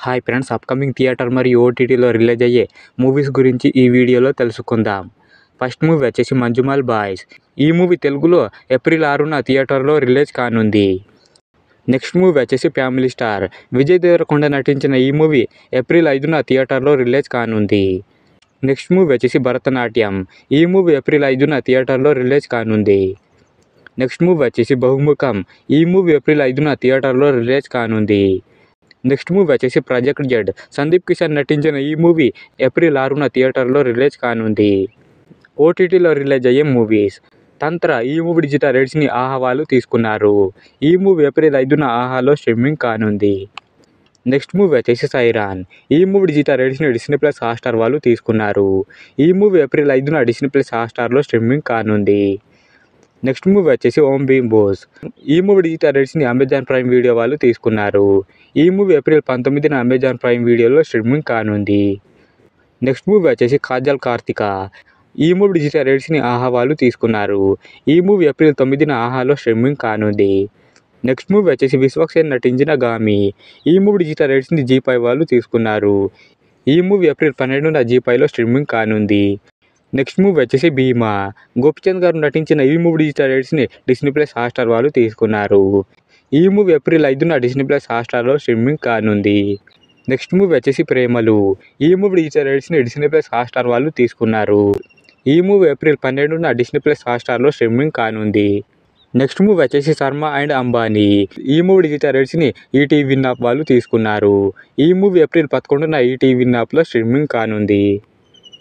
Hi friends, upcoming theatre మరియు ఓటీటీలో release అయ్యే మూవీస్ గురించి ఈ వీడియోలో తెలుసుకుందాం. ఫస్ట్ మూవీ వచ్చేసి మంజుమల్ బాయ్స్. ఈ మూవీ తెలుగులో ఏప్రిల్ 6న థియేటర్లో రిలీజ్ కానుంది. నెక్స్ట్ మూవీ వచ్చేసి ఫ్యామిలీ స్టార్. విజయ్ దేవరకొండ నటించిన ఈ మూవీ ఏప్రిల్ 5న థియేటర్లో రిలీజ్ కానుంది. నెక్స్ట్ మూవీ వచ్చేసి భరతనాట్యం. ఈ మూవీ ఏప్రిల్ 5న థియేటర్లో రిలీజ్ కానుంది. నెక్స్ట్ మూవీ వచ్చేసి బహుముఖం. ఈ మూవీ ఏప్రిల్ 5న థియేటర్లో రిలీజ్ కానుంది. నెక్స్ట్ మూవీ వచ్చేసి ప్రాజెక్ట్ జెడ్. సందీప్ కిషన్ నటించిన ఈ మూవీ ఏప్రిల్ 6న థియేటర్లో రిలీజ్ కానుంది. ఓటీటీలో రిలీజ్ అయ్యే మూవీస్. తంత్ర. ఈ మూవీ డిజిటల్ రైట్స్ని ఆహా వాళ్ళు తీసుకున్నారు. ఈ మూవీ ఏప్రిల్ 5న ఆహాలో స్ట్రీమింగ్ కానుంది. నెక్స్ట్ మూవీ వచ్చేసి సైరాన్. ఈ మూవీ డిజిటల్ రైట్స్ని డిస్నీ ప్లస్ హాట్స్టార్ వాళ్ళు తీసుకున్నారు. ఈ మూవీ ఏప్రిల్ 5న డిస్నీ ప్లస్ హాట్స్టార్లో స్ట్రీమింగ్ కానుంది. నెక్స్ట్ మూవీ వచ్చేసి ఓం భీమ్ బోస్. ఈ మూవీ డిజిటల్ రైట్స్ని అమెజాన్ ప్రైమ్ వీడియో వాళ్ళు తీసుకున్నారు. ఈ మూవీ ఏప్రిల్ 19న అమెజాన్ ప్రైమ్ వీడియోలో స్ట్రీమింగ్ కానుంది. నెక్స్ట్ మూవీ వచ్చేసి కాజల్ కార్తిక. ఈ మూవీ డిజిటల్ రైట్స్ని ఆహా వాళ్ళు తీసుకున్నారు. ఈ మూవీ ఏప్రిల్ 9న ఆహాలో స్ట్రీమింగ్ కానుంది. నెక్స్ట్ మూవీ వచ్చేసి విశ్వక్సేన్ నటించిన గామి. ఈ మూవీ డిజిటల్ రైట్స్ని జీ5 వాళ్ళు తీసుకున్నారు. ఈ మూవీ ఏప్రిల్ 12న జీ5లో స్ట్రీమింగ్ కానుంది. నెక్స్ట్ మూవీ వచ్చేసి భీమా. గోపిచంద్ గారు నటించిన ఈ మూవీ డిజిటల్ రైట్స్ని డిస్నీ ప్లస్ హాట్స్టార్ వాళ్ళు తీసుకున్నారు. ఈ మూవీ ఏప్రిల్ 5న డిస్నీ ప్లస్ హాట్స్టార్లో స్ట్రీమింగ్ కానుంది. నెక్స్ట్ మూవీ వచ్చేసి ప్రేమలు. ఈ మూవీ డిజిటల్ రైట్స్ని డిస్నీ ప్లస్ హాట్స్టార్ వాళ్ళు తీసుకున్నారు. ఈ మూవీ ఏప్రిల్ 12న డిస్నీ ప్లస్ హాట్స్టార్లో స్ట్రీమింగ్ కానుంది. నెక్స్ట్ మూవీ వచ్చేసి శర్మ అండ్ అంబానీ. ఈ మూవీ డిజిటల్ రైట్స్ని ఈటీవీ విన్ యాప్ వాళ్ళు తీసుకున్నారు. ఈ మూవీ ఏప్రిల్ 11న ఈటీవీ విన్ యాప్లో స్ట్రీమింగ్ కానుంది.